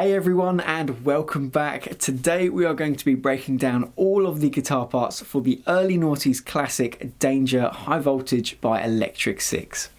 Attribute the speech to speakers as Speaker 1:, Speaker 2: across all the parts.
Speaker 1: Hey everyone and welcome back. Today we are going to be breaking down all of the guitar parts for the early noughties classic Danger High Voltage by Electric Six.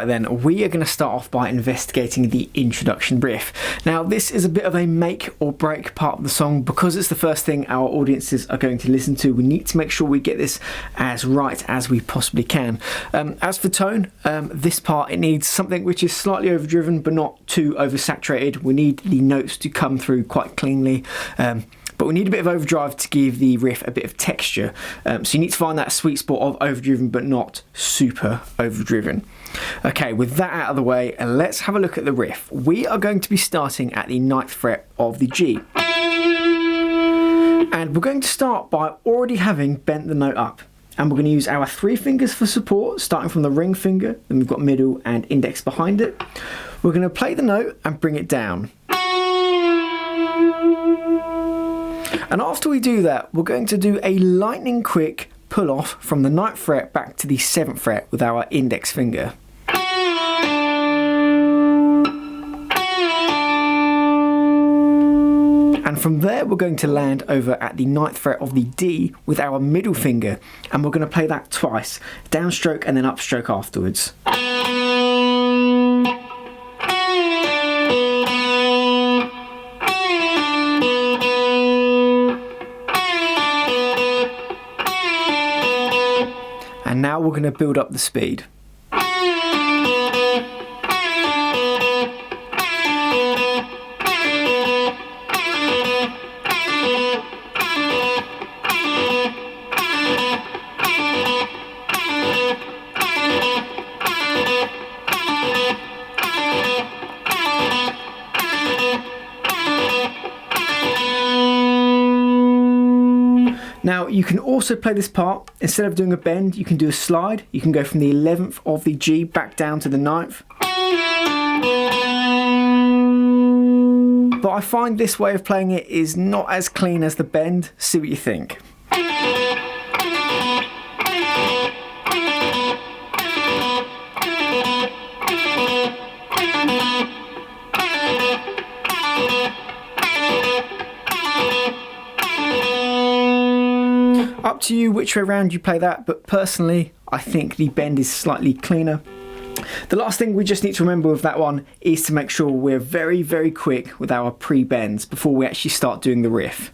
Speaker 1: Then we are going to start off by investigating the introduction riff. Now this is a bit of a make or break part of the song because it's the first thing our audiences are going to listen to. We need to make sure we get this as right as we possibly can. As for tone, this part it needs something which is slightly overdriven but not too oversaturated. We need the notes to come through quite cleanly. But we need a bit of overdrive to give the riff a bit of texture. So you need to find that sweet spot of overdriven but not super overdriven. Okay, with that out of the way, let's have a look at the riff. We are going to be starting at the 9th fret of the G. And we're going to start by already having bent the note up. And we're going to use our 3 fingers for support, starting from the ring finger, then we've got middle and index behind it. We're going to play the note and bring it down. And after we do that, we're going to do a lightning quick pull off from the 9th fret back to the 7th fret with our index finger. And From there, we're going to land over at the 9th fret of the D with our middle finger, and we're going to play that twice, downstroke and then upstroke afterwards. And now we're going to build up the speed. Now you can also play this part, instead of doing a bend, you can do a slide. You can go from the 11th of the G back down to the 9th. But I find this way of playing it is not as clean as the bend. See what you think. Up to you which way around you play that, but personally I think the bend is slightly cleaner. The last thing we just need to remember with that one is to make sure we're very, very quick with our pre-bends before we actually start doing the riff.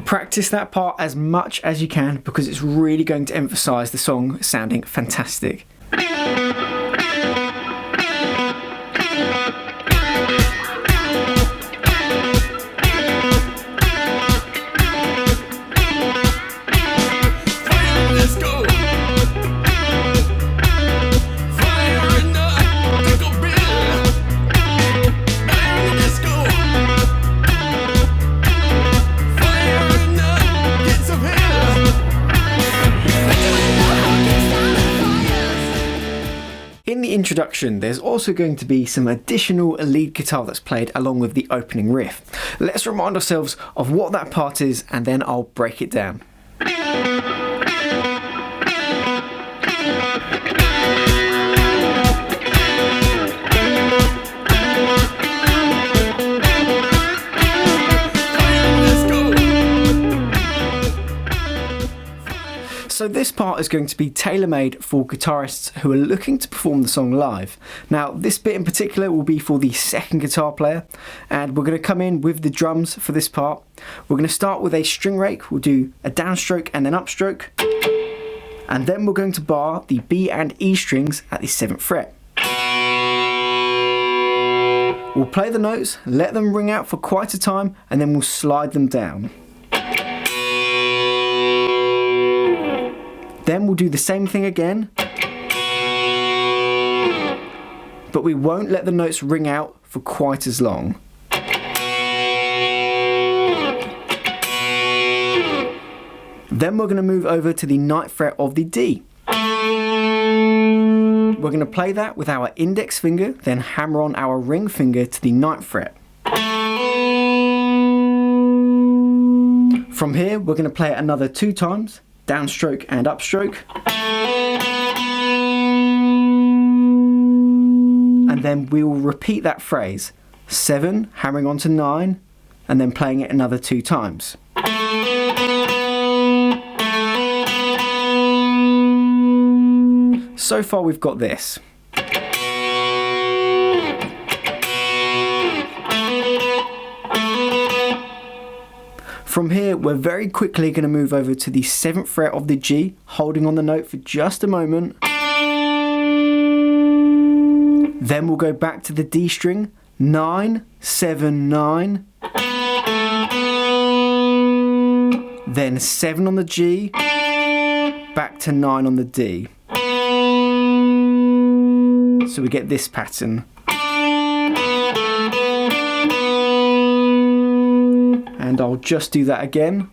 Speaker 1: Practice that part as much as you can because it's really going to emphasise the song sounding fantastic. In the introduction, there's also going to be some additional lead guitar that's played along with the opening riff. Let's remind ourselves of what that part is and then I'll break it down. So this part is going to be tailor-made for guitarists who are looking to perform the song live. Now this bit in particular will be for the second guitar player, and we're going to come in with the drums for this part. We're going to start with a string rake, we'll do a downstroke and then upstroke, and then we're going to bar the B and E strings at the 7th fret. We'll play the notes, let them ring out for quite a time, and then we'll slide them down. Then we'll do the same thing again, but we won't let the notes ring out for quite as long. Then we're going to move over to the 9th fret of the D. We're going to play that with our index finger, then hammer on our ring finger to the 9th fret. From here we're going to play it another 2 times. Downstroke and upstroke, and then we will repeat that phrase, 7 hammering on to 9 and then playing it another 2 times. So far we've got this. From here, we're very quickly going to move over to the 7th fret of the G, holding on the note for just a moment. Then we'll go back to the D string, 9, 7, 9. Then 7 on the G, back to 9 on the D. So we get this pattern. And I'll just do that again.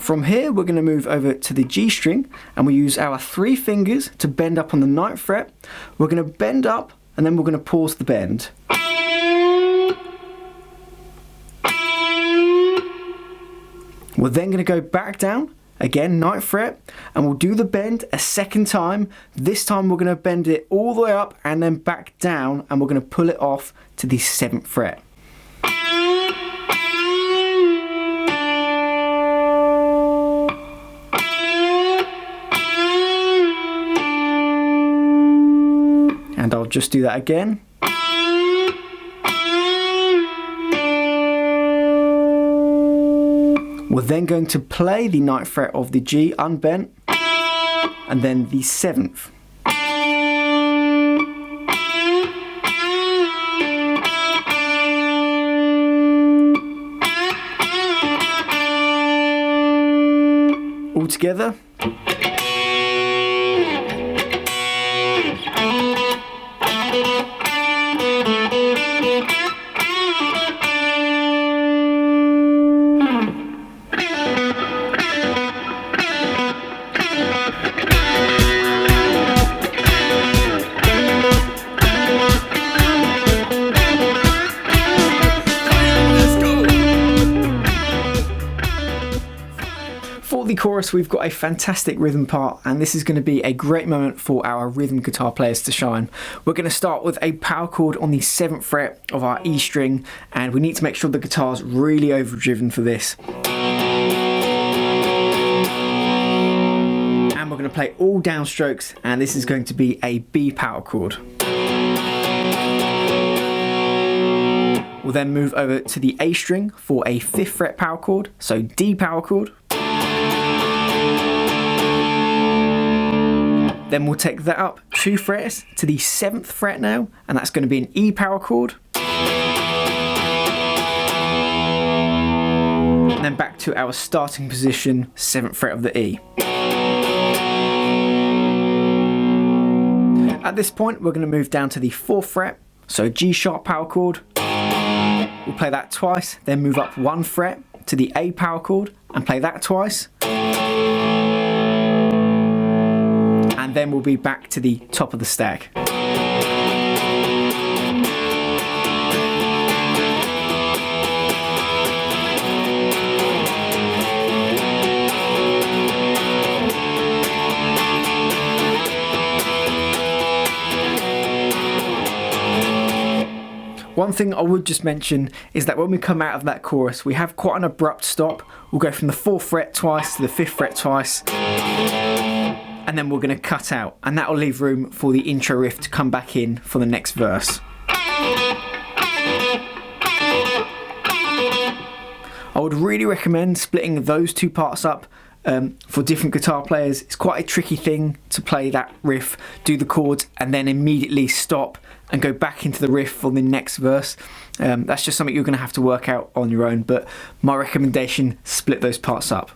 Speaker 1: From here, we're going to move over to the G string, and we use our 3 fingers to bend up on the 9th fret. We're going to bend up, and then we're going to pause the bend. We're then going to go back down, again 9th fret, and we'll do the bend a second time. This time we're going to bend it all the way up and then back down, and we're going to pull it off to the 7th fret. And I'll just do that again. We're then going to play the 9th fret of the G unbent, and then the 7th. All together. For the chorus, we've got a fantastic rhythm part, and this is going to be a great moment for our rhythm guitar players to shine. We're going to start with a power chord on the 7th fret of our E string, and we need to make sure the guitar's really overdriven for this. And we're going to play all downstrokes, and this is going to be a B power chord. We'll then move over to the A string for a 5th fret power chord, so D power chord. Then we'll take that up 2 frets to the 7th fret now, and that's going to be an E power chord. And then back to our starting position, 7th fret of the E. At this point, we're going to move down to the 4th fret, so G sharp power chord. We'll play that twice, then move up 1 fret to the A power chord and play that twice. And then we'll be back to the top of the stack. One thing I would just mention is that when we come out of that chorus, we have quite an abrupt stop. We'll go from the 4th fret twice to the 5th fret twice, and then we're going to cut out, and that will leave room for the intro riff to come back in for the next verse. I would really recommend splitting those 2 parts up for different guitar players. It's quite a tricky thing to play that riff, do the chords, and then immediately stop and go back into the riff for the next verse. That's just something you're going to have to work out on your own, but my recommendation, split those parts up.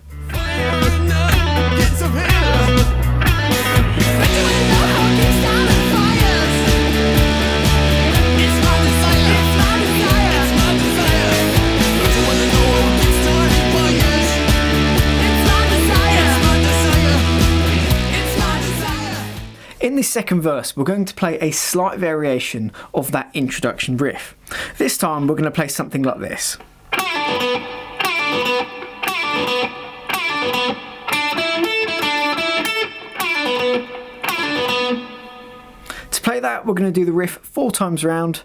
Speaker 1: In this second verse, we're going to play a slight variation of that introduction riff. This time we're going to play something like this. To play that, we're going to do the riff 4 times round.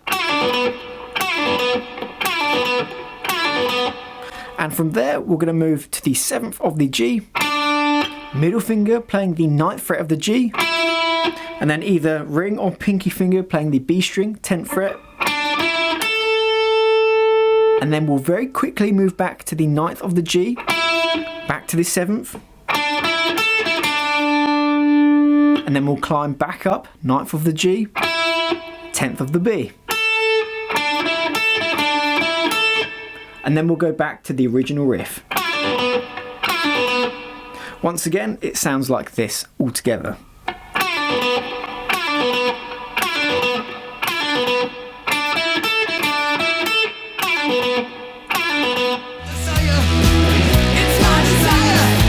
Speaker 1: And from there, we're going to move to the 7th of the G, middle finger playing the 9th fret of the G, and then either ring or pinky finger playing the B string, 10th fret. And then we'll very quickly move back to the 9th of the G, back to the 7th. And then we'll climb back up, 9th of the G, 10th of the B. And then we'll go back to the original riff. Once again, it sounds like this all together.
Speaker 2: It's my desire.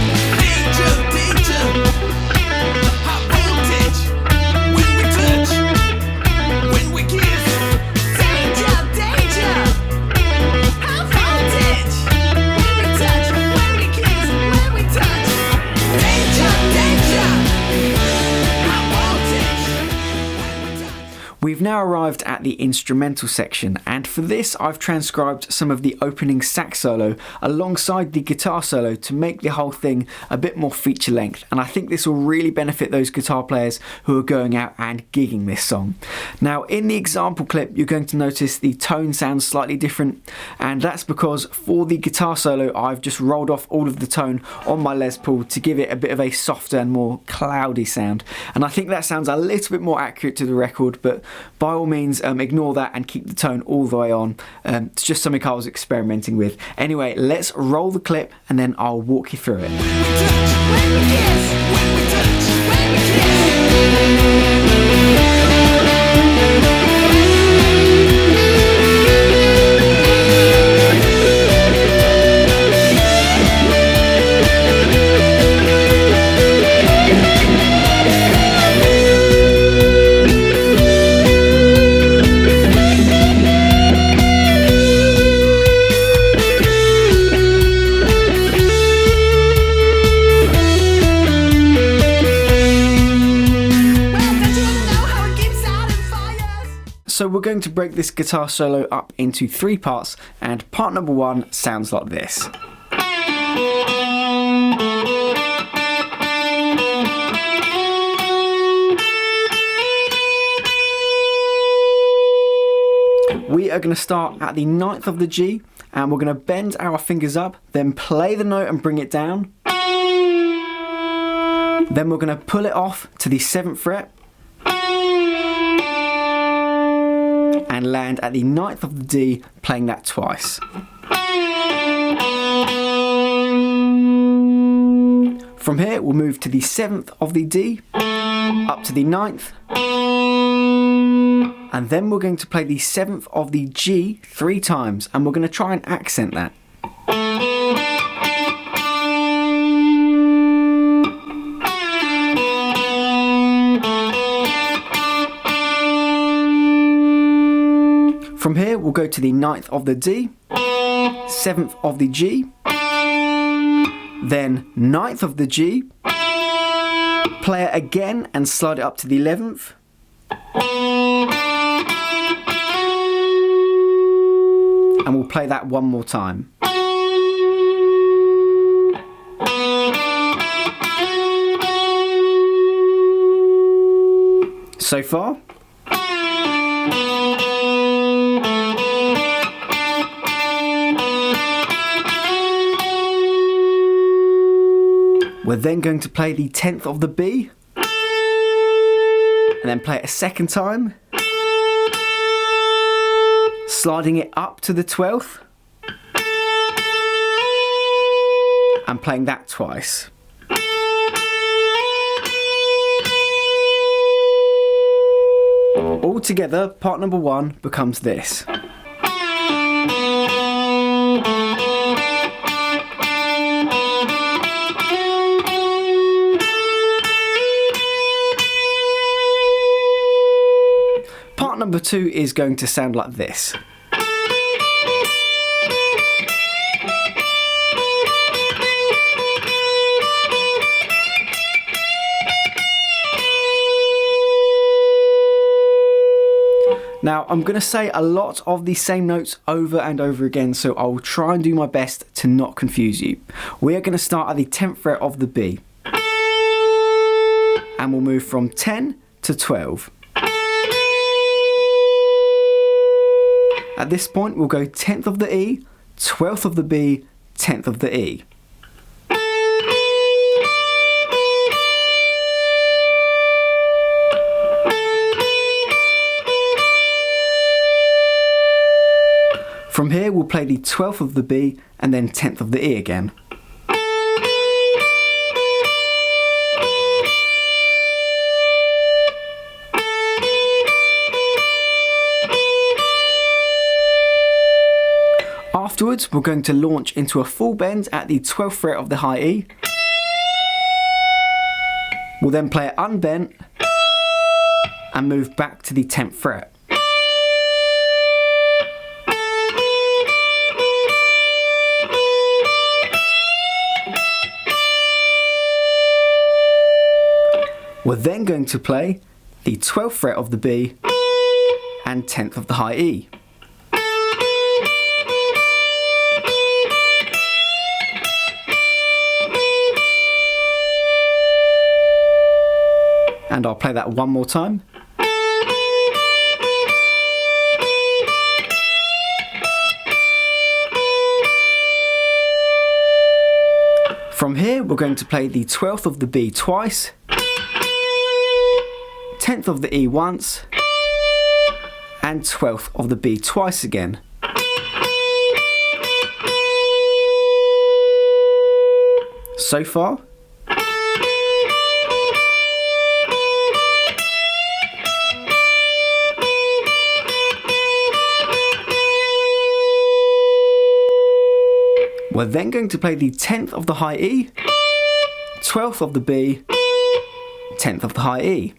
Speaker 1: We've now arrived at the instrumental section, and for this I've transcribed some of the opening sax solo alongside the guitar solo to make the whole thing a bit more feature length, and I think this will really benefit those guitar players who are going out and gigging this song. Now in the example clip you're going to notice the tone sounds slightly different, and that's because for the guitar solo I've just rolled off all of the tone on my Les Paul to give it a bit of a softer and more cloudy sound, and I think that sounds a little bit more accurate to the record, but by all means ignore that and keep the tone all the way on. It's just something I was experimenting with. Anyway, let's roll the clip and then I'll walk you through it. So we're going to break this guitar solo up into 3 parts, and part number 1 sounds like this. We are going to start at the 9th of the G, and we're going to bend our fingers up, then play the note and bring it down. Then we're going to pull it off to the 7th fret, and land at the 9th of the D, playing that twice. From here we'll move to the 7th of the D, up to the 9th, and then we're going to play the 7th of the G 3 times, and we're going to try and accent that. From here we'll go to the 9th of the D, 7th of the G, then 9th of the G, play it again and slide it up to the 11th, and we'll play that one more time. So far? We're then going to play the 10th of the B, and then play it a second time, sliding it up to the 12th, and playing that twice. Altogether, part number 1 becomes this. Part number 2 is going to sound like this. Now I'm going to say a lot of the same notes over and over again, so I will try and do my best to not confuse you. We are going to start at the 10th fret of the B, and we'll move from 10 to 12. At this point we'll go 10th of the E, 12th of the B, 10th of the E. From here we'll play the 12th of the B and then 10th of the E again. Afterwards we're going to launch into a full bend at the 12th fret of the high E. We'll then play it unbent and move back to the 10th fret. We're then going to play the 12th fret of the B and 10th of the high E. And I'll play that one more time. From here, we're going to play the 12th of the B twice, 10th of the E once, and 12th of the B twice again. So far. We're then going to play the 10th of the high E, 12th of the B, 10th of the high E.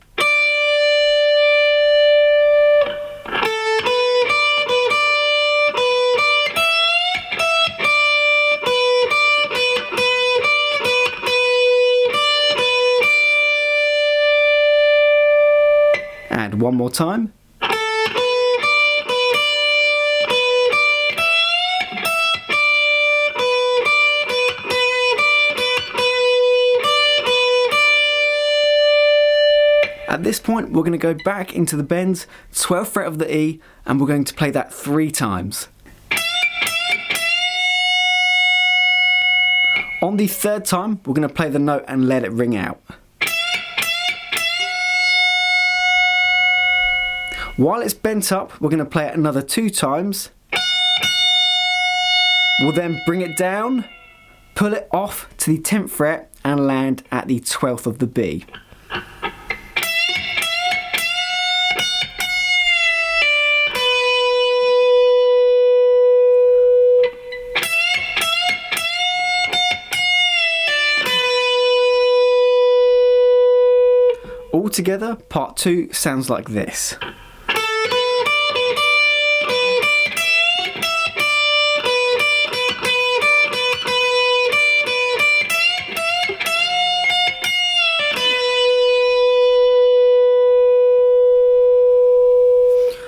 Speaker 1: And one more time. At this point, we're going to go back into the bends, 12th fret of the E, and we're going to play that 3 times. On the 3rd time, we're going to play the note and let it ring out. While it's bent up, we're going to play it another 2 times. We'll then bring it down, pull it off to the 10th fret, and land at the 12th of the B. Altogether, part 2 sounds like this.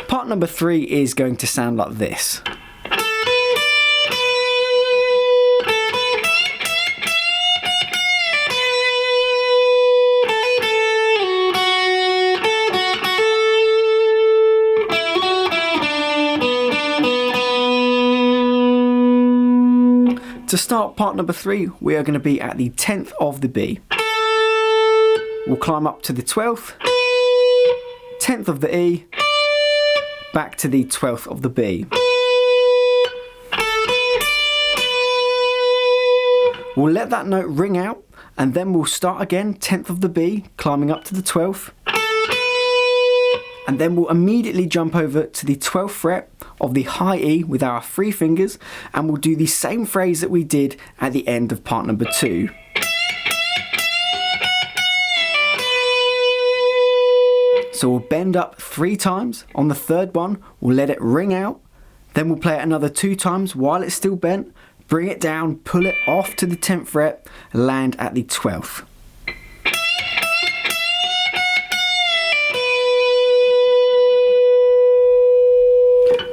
Speaker 1: Part number 3 is going to sound like this. To start part number 3, we are going to be at the 10th of the B. We'll climb up to the 12th, 10th of the E, back to the 12th of the B. We'll let that note ring out, and then we'll start again, 10th of the B, climbing up to the 12th. And then we'll immediately jump over to the 12th fret of the high E with our 3 fingers, and we'll do the same phrase that we did at the end of part number 2. So we'll bend up 3 times. On the 3rd one, we'll let it ring out. Then we'll play it another 2 times while it's still bent, bring it down, pull it off to the 10th fret, land at the 12th.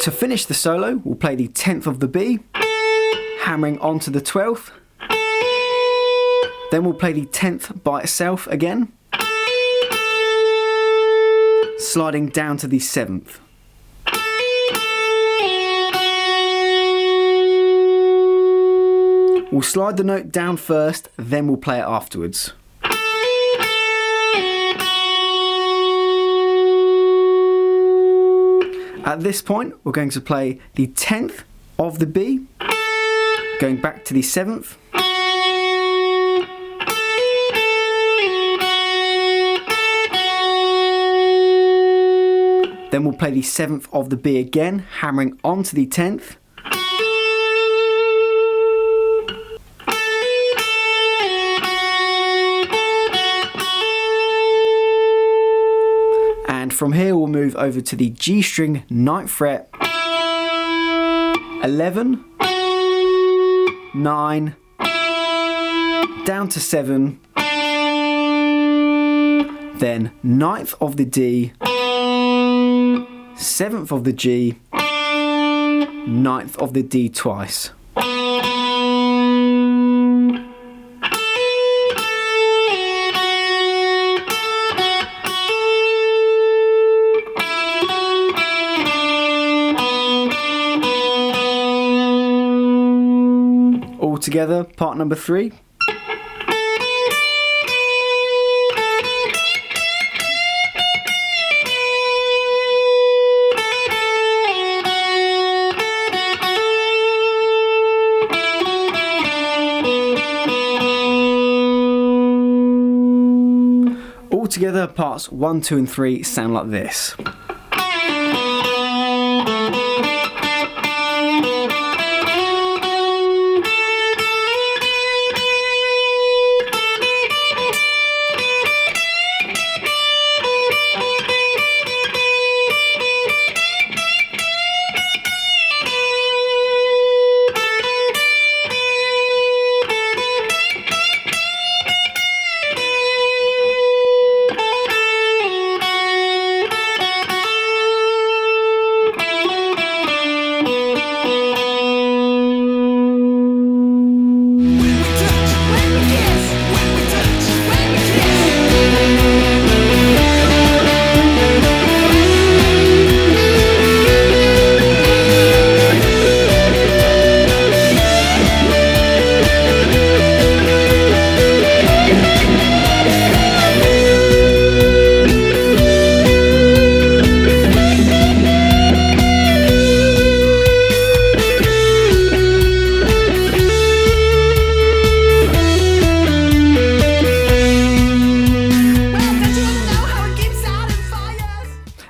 Speaker 1: To finish the solo, we'll play the 10th of the B, hammering onto the 12th. Then we'll play the 10th by itself again, sliding down to the 7th. We'll slide the note down first, then we'll play it afterwards. At this point, we're going to play the 10th of the B, going back to the 7th. Then we'll play the 7th of the B again, hammering onto the 10th. And from here we'll move over to the G string 9th fret, 11, 9, down to 7, then 9th of the D, 7th of the G, 9th of the D twice. All together, part number 3. Altogether, parts 1, 2 and 3 sound like this.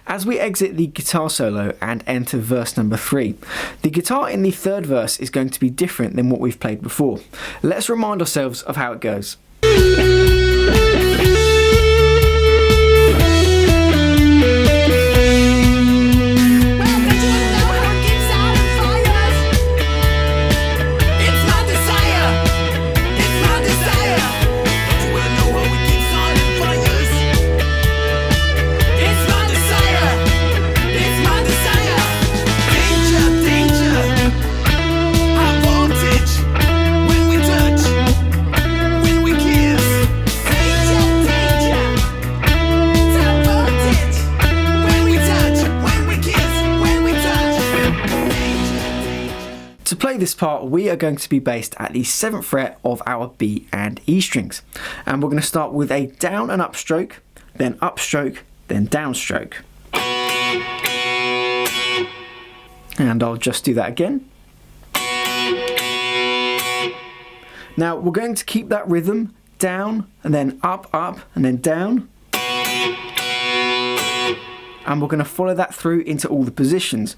Speaker 1: As we exit the guitar solo and enter verse number 3, the guitar in the third verse is going to be different than what we've played before. Let's remind ourselves of how it goes. To play this part, we are going to be based at the 7th fret of our B and E strings. And we're going to start with a down and up stroke, then upstroke, then downstroke. And I'll just do that again. Now we're going to keep that rhythm down and then up, and then down. And we're going to follow that through into all the positions.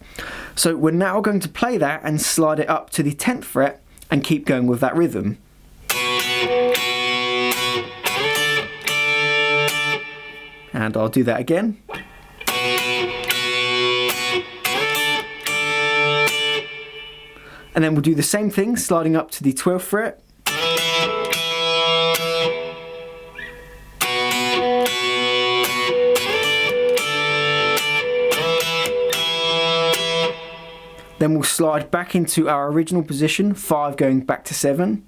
Speaker 1: So we're now going to play that and slide it up to the 10th fret and keep going with that rhythm. And I'll do that again. And then we'll do the same thing, sliding up to the 12th fret. Then we'll slide back into our original position, 5 going back to 7.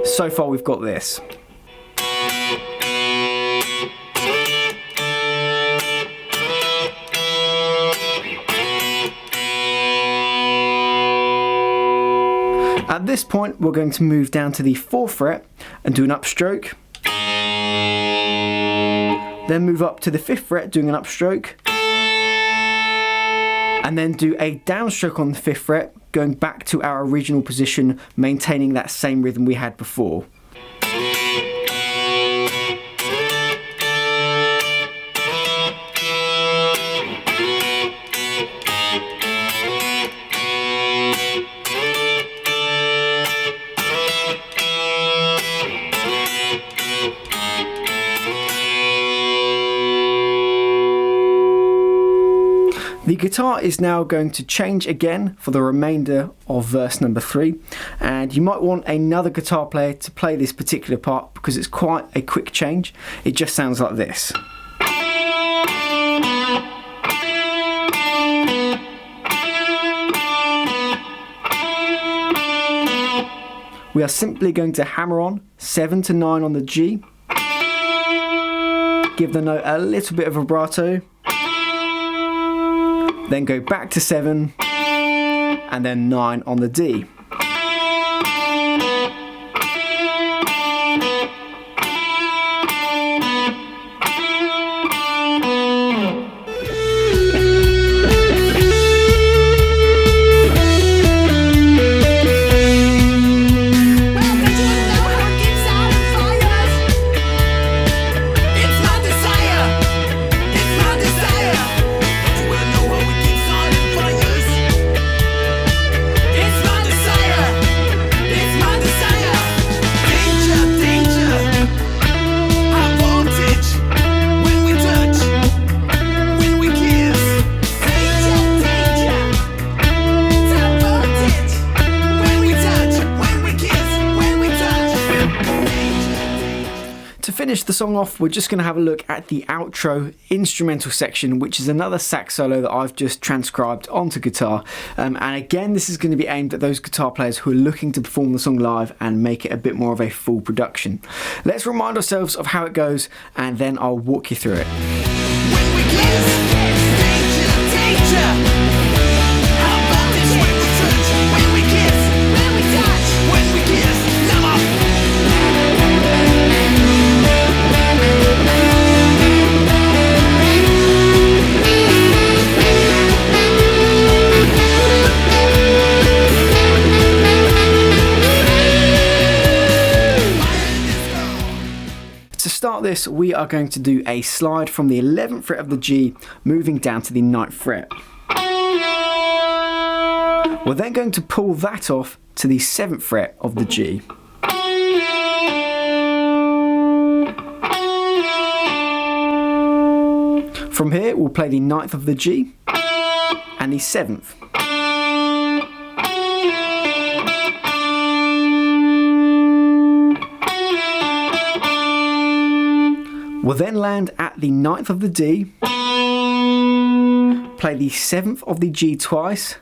Speaker 1: So far we've got this. At this point we're going to move down to the 4th fret and do an upstroke. Then move up to the 5th fret doing an upstroke. And then do a downstroke on the 5th fret, going back to our original position, maintaining that same rhythm we had before. The guitar is now going to change again for the remainder of verse number 3, and you might want another guitar player to play this particular part because it's quite a quick change. It just sounds like this. We are simply going to hammer on 7 to 9 on the G, give the note a little bit of vibrato, then go back to 7 and then 9 on the D. To finish the song off, we're just going to have a look at the outro instrumental section, which is another sax solo that I've just transcribed onto guitar. And again, this is going to be aimed at those guitar players who are looking to perform the song live and make it a bit more of a full production. Let's remind ourselves of how it goes, and then I'll walk you through it.
Speaker 2: When we kiss, danger, danger. How about this when we touch? When we kiss, when we touch, when we kiss, never.
Speaker 1: To start this, we are going to do a slide from the 11th fret of the G, moving down to the 9th fret. We're then going to pull that off to the 7th fret of the G. From here, we'll play the 9th of the G and the 7th. We'll then land at the 9th of the D, play the 7th of the G twice,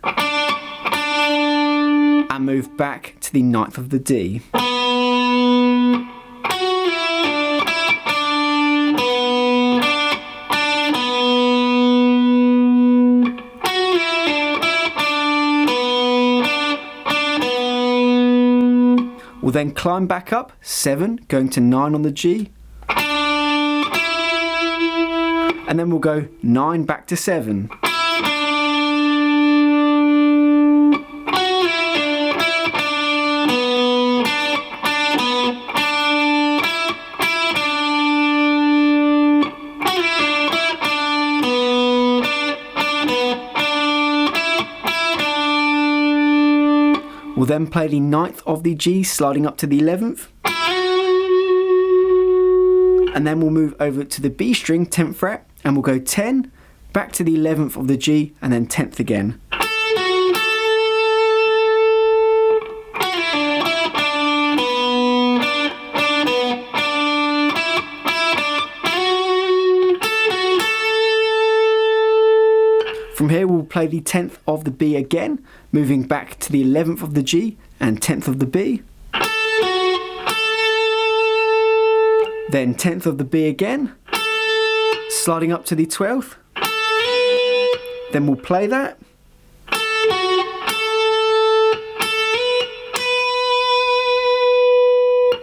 Speaker 1: and move back to the 9th of the D. We'll then climb back up, 7, going to 9 on the G, and then we'll go 9 back to 7. We'll then play the 9th of the G, sliding up to the 11th. And then we'll move over to the B string, 10th fret, and we'll go 10, back to the 11th of the G, and then 10th again. From here we'll play the 10th of the B again, moving back to the 11th of the G and 10th of the B. Then 10th of the B again, sliding up to the 12th. Then we'll play that.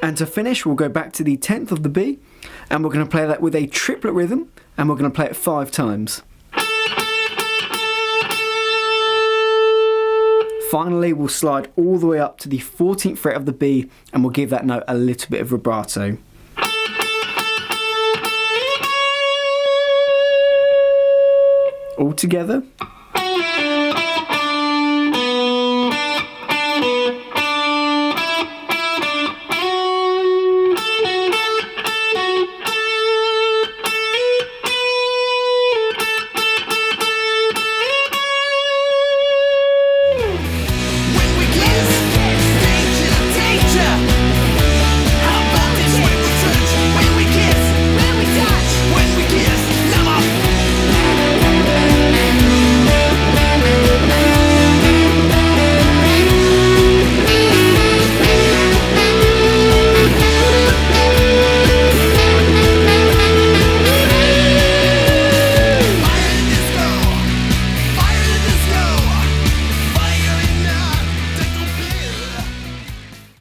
Speaker 1: And to finish, we'll go back to the 10th of the B, and we're going to play that with a triplet rhythm, and we're going to play it 5 times. Finally, we'll slide all the way up to the 14th fret of the B, and we'll give that note a little bit of vibrato. All together.